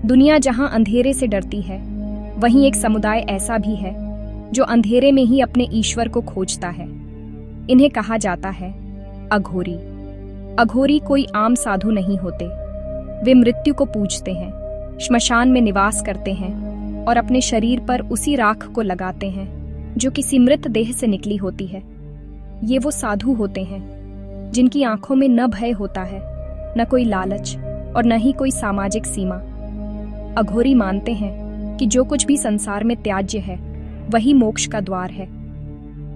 दुनिया जहां अंधेरे से डरती है, वहीं एक समुदाय ऐसा भी है जो अंधेरे में ही अपने ईश्वर को खोजता है। इन्हें कहा जाता है अघोरी। अघोरी कोई आम साधु नहीं होते। वे मृत्यु को पूजते हैं, श्मशान में निवास करते हैं और अपने शरीर पर उसी राख को लगाते हैं जो किसी मृत देह से निकली होती है। ये वो साधु होते हैं जिनकी आंखों में न भय होता है, न कोई लालच और न ही कोई सामाजिक सीमा। अघोरी मानते हैं कि जो कुछ भी संसार में त्याज्य है वही मोक्ष का द्वार है।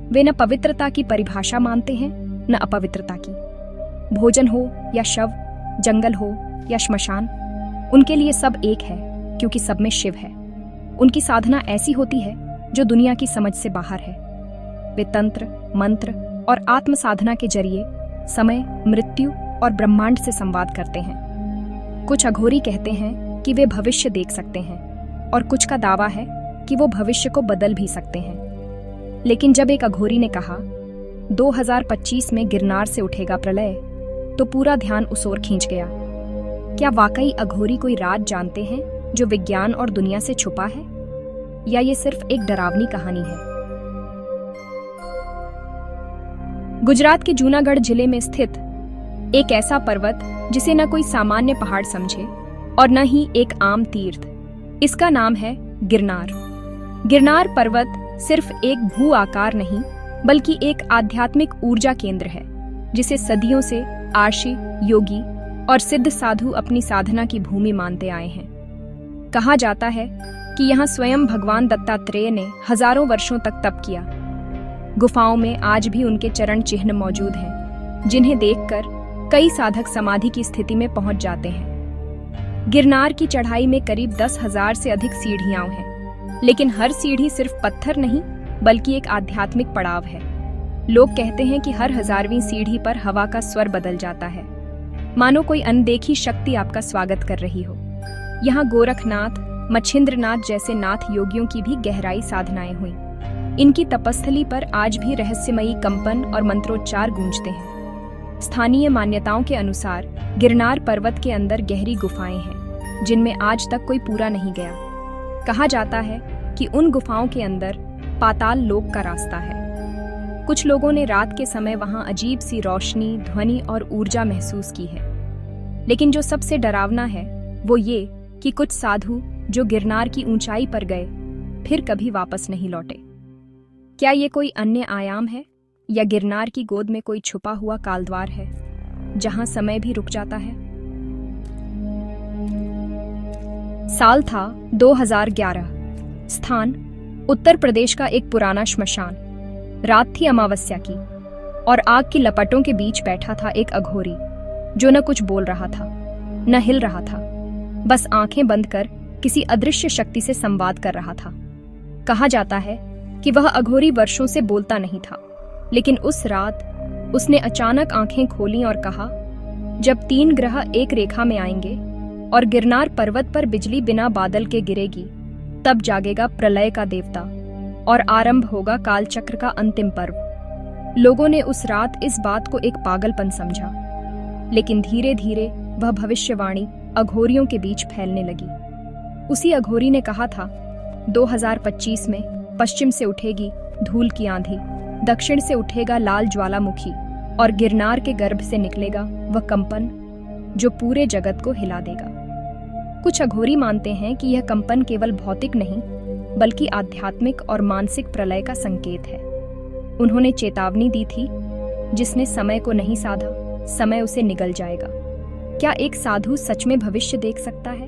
वे न पवित्रता की परिभाषा मानते हैं न अपवित्रता की। भोजन हो या शव, जंगल हो या श्मशान, उनके लिए सब एक है क्योंकि सब में शिव है। उनकी साधना ऐसी होती है जो दुनिया की समझ से बाहर है। वे तंत्र, मंत्र और आत्म साधना के जरिए समय, मृत्यु और ब्रह्मांड से संवाद करते हैं। कुछ अघोरी कहते हैं कि वे भविष्य देख सकते हैं और कुछ का दावा है कि वो भविष्य को बदल भी सकते हैं। लेकिन जब एक अघोरी ने कहा 2025 में गिरनार से उठेगा प्रलय, तो पूरा ध्यान उस ओर खींच गया। क्या वाकई अघोरी कोई राज जानते हैं जो विज्ञान और दुनिया से छुपा है, या ये सिर्फ एक डरावनी कहानी है? गुजरात के जूनागढ़ जिले में स्थित एक ऐसा पर्वत जिसे न कोई सामान्य पहाड़ समझे और न ही एक आम तीर्थ, इसका नाम है गिरनार। गिरनार पर्वत सिर्फ एक भू आकार नहीं बल्कि एक आध्यात्मिक ऊर्जा केंद्र है जिसे सदियों से आर्षि, योगी और सिद्ध साधु अपनी साधना की भूमि मानते आए हैं। कहा जाता है कि यहाँ स्वयं भगवान दत्तात्रेय ने हजारों वर्षों तक तप किया। गुफाओं में आज भी उनके चरण चिन्ह मौजूद हैं, जिन्हें देखकर कई साधक समाधि की स्थिति में पहुंच जाते हैं। गिरनार की चढ़ाई में करीब 10,000 से अधिक सीढ़ियां हैं, लेकिन हर सीढ़ी सिर्फ पत्थर नहीं बल्कि एक आध्यात्मिक पड़ाव है। लोग कहते हैं कि हर 1000वीं सीढ़ी पर हवा का स्वर बदल जाता है, मानो कोई अनदेखी शक्ति आपका स्वागत कर रही हो। यहाँ गोरखनाथ, मच्छिंद्रनाथ जैसे नाथ योगियों की भी गहराई साधनाएं हुई। इनकी तपस्थली पर आज भी रहस्यमयी कंपन और मंत्रोच्चार गूंजते हैं। स्थानीय मान्यताओं के अनुसार गिरनार पर्वत के अंदर गहरी गुफाएं हैं जिनमें आज तक कोई पूरा नहीं गया। कहा जाता है कि उन गुफाओं के अंदर पाताल लोक का रास्ता है। कुछ लोगों ने रात के समय वहां अजीब सी रोशनी, ध्वनि और ऊर्जा महसूस की है। लेकिन जो सबसे डरावना है वो ये कि कुछ साधु जो गिरनार की ऊंचाई पर गए फिर कभी वापस नहीं लौटे। क्या ये कोई अन्य आयाम है या गिरनार की गोद में कोई छुपा हुआ कालद्वार है जहां समय भी रुक जाता है? साल था 2011। स्थान उत्तर प्रदेश का एक पुराना श्मशान। रात थी अमावस्या की और आग की लपटों के बीच बैठा था एक अघोरी जो न कुछ बोल रहा था न हिल रहा था, बस आंखें बंद कर किसी अदृश्य शक्ति से संवाद कर रहा था। कहा जाता है कि वह अघोरी वर्षों से बोलता नहीं था, लेकिन उस रात उसने अचानक आंखें खोलीं और कहा, जब 3 ग्रह एक रेखा में आएंगे और गिरनार पर्वत पर बिजली बिना बादल के गिरेगी, तब जागेगा प्रलय का देवता और आरंभ होगा कालचक्र का अंतिम पर्व। लोगों ने उस रात इस बात को एक पागलपन समझा, लेकिन धीरे धीरे वह भविष्यवाणी अघोरियों के बीच फैलने लगी। उसी अघोरी ने कहा था 2025 में पश्चिम से उठेगी धूल की आंधी, दक्षिण से उठेगा लाल ज्वालामुखी और गिरनार के गर्भ से निकलेगा वह कंपन जो पूरे जगत को हिला देगा। कुछ अघोरी मानते हैं कि यह कंपन केवल भौतिक नहीं बल्कि आध्यात्मिक और मानसिक प्रलय का संकेत है। उन्होंने चेतावनी दी थी, जिसने समय को नहीं साधा, समय उसे निगल जाएगा। क्या एक साधु सच में भविष्य देख सकता है,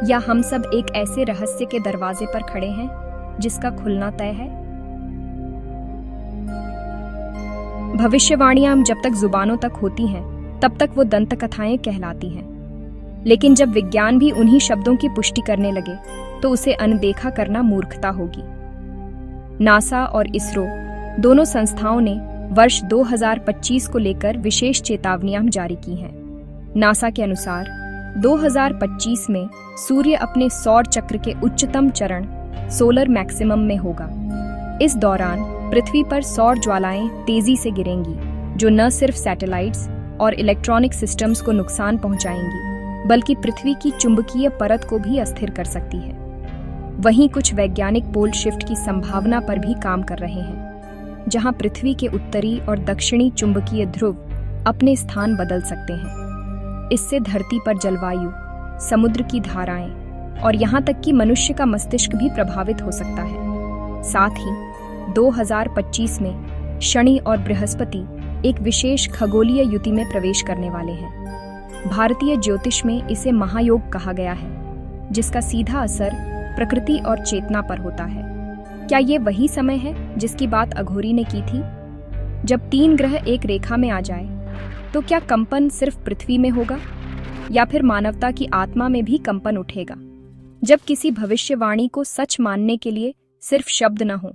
या हम सब एक ऐसे रहस्य के दरवाजे पर खड़े हैं जिसका खुलना तय है? भविष्यवाणियां जब तक जुबानों तक होती हैं तब तक वो दंत कथाएं कहलाती हैं, लेकिन जब विज्ञान भी उन्हीं शब्दों की पुष्टि करने लगे तो उसे अनदेखा करना मूर्खता होगी। नासा और इसरो दोनों संस्थाओं ने वर्ष 2025 को लेकर विशेष चेतावनियां जारी की हैं। नासा के अनुसार 2025 में सूर्य अपने सौर चक्र के उच्चतम चरण सोलर मैक्सिमम में होगा। इस दौरान पृथ्वी पर सौर ज्वालाएं तेजी से गिरेंगी, जो न सिर्फ सैटेलाइट्स और इलेक्ट्रॉनिक सिस्टम्स को नुकसान पहुंचाएंगी बल्कि पृथ्वी की चुंबकीय परत को भी अस्थिर कर सकती है। वहीं कुछ वैज्ञानिक पोल शिफ्ट की संभावना पर भी काम कर रहे हैं, जहां पृथ्वी के उत्तरी और दक्षिणी चुंबकीय ध्रुव अपने स्थान बदल सकते हैं। इससे धरती पर जलवायु, समुद्र की धाराएं और यहां तक कि मनुष्य का मस्तिष्क भी प्रभावित हो सकता है। साथ ही 2025 में शनि और बृहस्पति एक विशेष खगोलीय युति में प्रवेश करने वाले हैं। भारतीय ज्योतिष में इसे महायोग कहा गया है, जिसका सीधा असर प्रकृति और चेतना पर होता है। क्या ये वही समय है जिसकी बात अघोरी ने की थी? जब 3 ग्रह एक रेखा में आ जाए तो क्या कंपन सिर्फ पृथ्वी में होगा या फिर मानवता की आत्मा में भी कंपन उठेगा? जब किसी भविष्यवाणी को सच मानने के लिए सिर्फ शब्द न हो,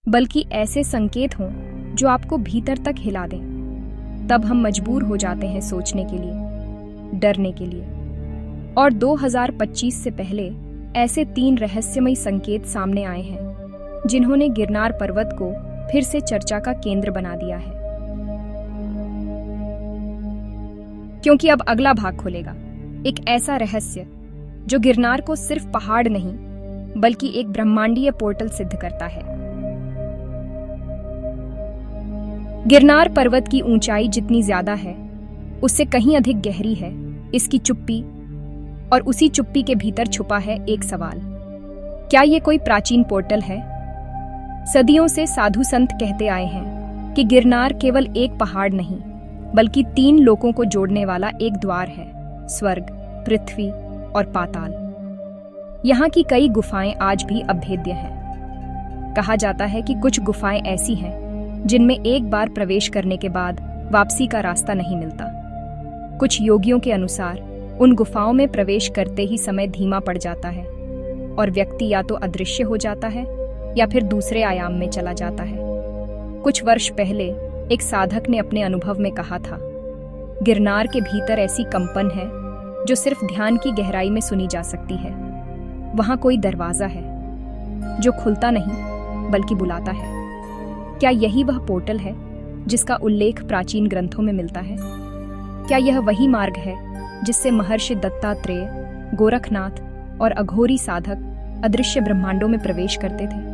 बल्कि ऐसे संकेत हों जो आपको भीतर तक हिला दें, तब हम मजबूर हो जाते हैं सोचने के लिए, डरने के लिए। और 2025 से पहले ऐसे 3 रहस्यमयी संकेत सामने आए हैं, जिन्होंने गिरनार पर्वत को फिर से चर्चा का केंद्र बना दिया है। क्योंकि अब अगला भाग खुलेगा, एक ऐसा रहस्य जो गिरनार को सिर्फ पहाड़ नहीं, बल्कि एक ब्रह्मांडीय पोर्टल सिद्ध करता है। गिरनार पर्वत की ऊंचाई जितनी ज्यादा है, उससे कहीं अधिक गहरी है इसकी चुप्पी, और उसी चुप्पी के भीतर छुपा है एक सवाल। क्या ये कोई प्राचीन पोर्टल है? सदियों से साधु संत कहते आए हैं कि गिरनार केवल एक पहाड़ नहीं, बल्कि 3 लोकों को जोड़ने वाला एक द्वार है, स्वर्ग, पृथ्वी और पाताल। यहाँ की कई गुफाएं आज भी अभेद्य हैं। कहा जाता है कि कुछ गुफाएं ऐसी हैं जिनमें एक बार प्रवेश करने के बाद वापसी का रास्ता नहीं मिलता। कुछ योगियों के अनुसार उन गुफाओं में प्रवेश करते ही समय धीमा पड़ जाता है और व्यक्ति या तो अदृश्य हो जाता है या फिर दूसरे आयाम में चला जाता है। कुछ वर्ष पहले एक साधक ने अपने अनुभव में कहा था, गिरनार के भीतर ऐसी कंपन है जो सिर्फ ध्यान की गहराई में सुनी जा सकती है। वहां कोई दरवाजा है जो खुलता नहीं बल्कि बुलाता है। क्या यही वह पोर्टल है जिसका उल्लेख प्राचीन ग्रंथों में मिलता है? क्या यह वही मार्ग है जिससे महर्षि दत्तात्रेय, गोरखनाथ और अघोरी साधक अदृश्य ब्रह्मांडों में प्रवेश करते थे?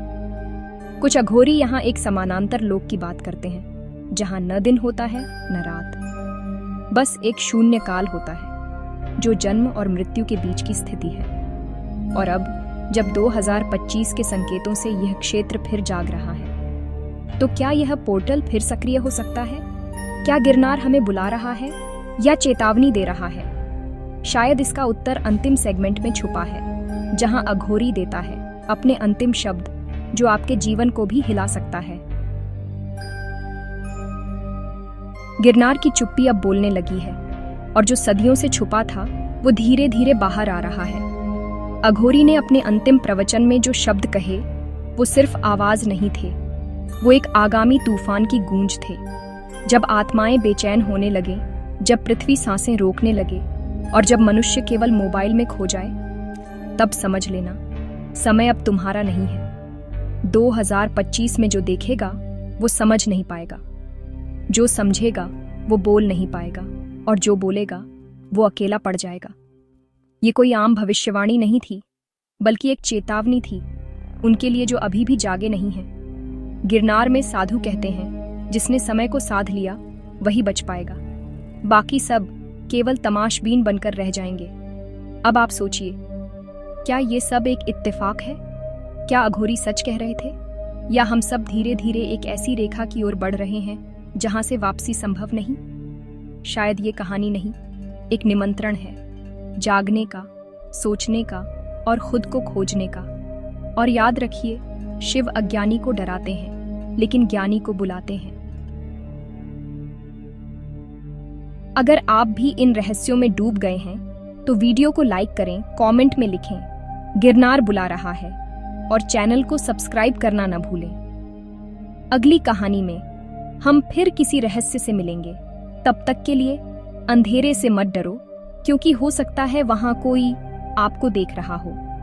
कुछ अघोरी यहाँ एक समानांतर लोक की बात करते हैं, जहाँ न दिन होता है न रात, बस एक शून्य काल होता है जो जन्म और मृत्यु के बीच की स्थिति है। और अब जब 2025 के संकेतों से यह क्षेत्र फिर जाग रहा है, तो क्या यह पोर्टल फिर सक्रिय हो सकता है? क्या गिरनार हमें बुला रहा है या चेतावनी दे रहा है? शायद इसका उत्तर अंतिम सेगमेंट में छुपा है, जहां अघोरी देता है अपने अंतिम शब्द, जो आपके जीवन को भी हिला सकता है। गिरनार की चुप्पी अब बोलने लगी है, और जो सदियों से छुपा था वो धीरे धीरे बाहर आ रहा है। अघोरी ने अपने अंतिम प्रवचन में जो शब्द कहे, वो सिर्फ आवाज नहीं थे, वो एक आगामी तूफान की गूंज थे। जब आत्माएं बेचैन होने लगे, जब पृथ्वी सांसें रोकने लगे और जब मनुष्य केवल मोबाइल में खो जाए, तब समझ लेना, समय अब तुम्हारा नहीं है। 2025 में जो देखेगा वो समझ नहीं पाएगा, जो समझेगा वो बोल नहीं पाएगा, और जो बोलेगा वो अकेला पड़ जाएगा। ये कोई आम भविष्यवाणी नहीं थी, बल्कि एक चेतावनी थी उनके लिए जो अभी भी जागे नहीं हैं। गिरनार में साधु कहते हैं, जिसने समय को साध लिया वही बच पाएगा, बाकी सब केवल तमाशबीन बनकर रह जाएंगे। अब आप सोचिए, क्या ये सब एक इत्तेफाक है? क्या अघोरी सच कह रहे थे, या हम सब धीरे धीरे एक ऐसी रेखा की ओर बढ़ रहे हैं जहां से वापसी संभव नहीं? शायद ये कहानी नहीं, एक निमंत्रण है, जागने का, सोचने का और खुद को खोजने का। और याद रखिए, शिव अज्ञानी को डराते हैं, लेकिन ज्ञानी को बुलाते हैं। अगर आप भी इन रहस्यों में डूब गए हैं, तो वीडियो को लाइक करें, कमेंट में लिखें, गिरनार बुला रहा है, और चैनल को सब्सक्राइब करना न भूलें। अगली कहानी में हम फिर किसी रहस्य से मिलेंगे। तब तक के लिए अंधेरे से मत डरो, क्योंकि हो सकता है वहां कोई आपको देख रहा हो।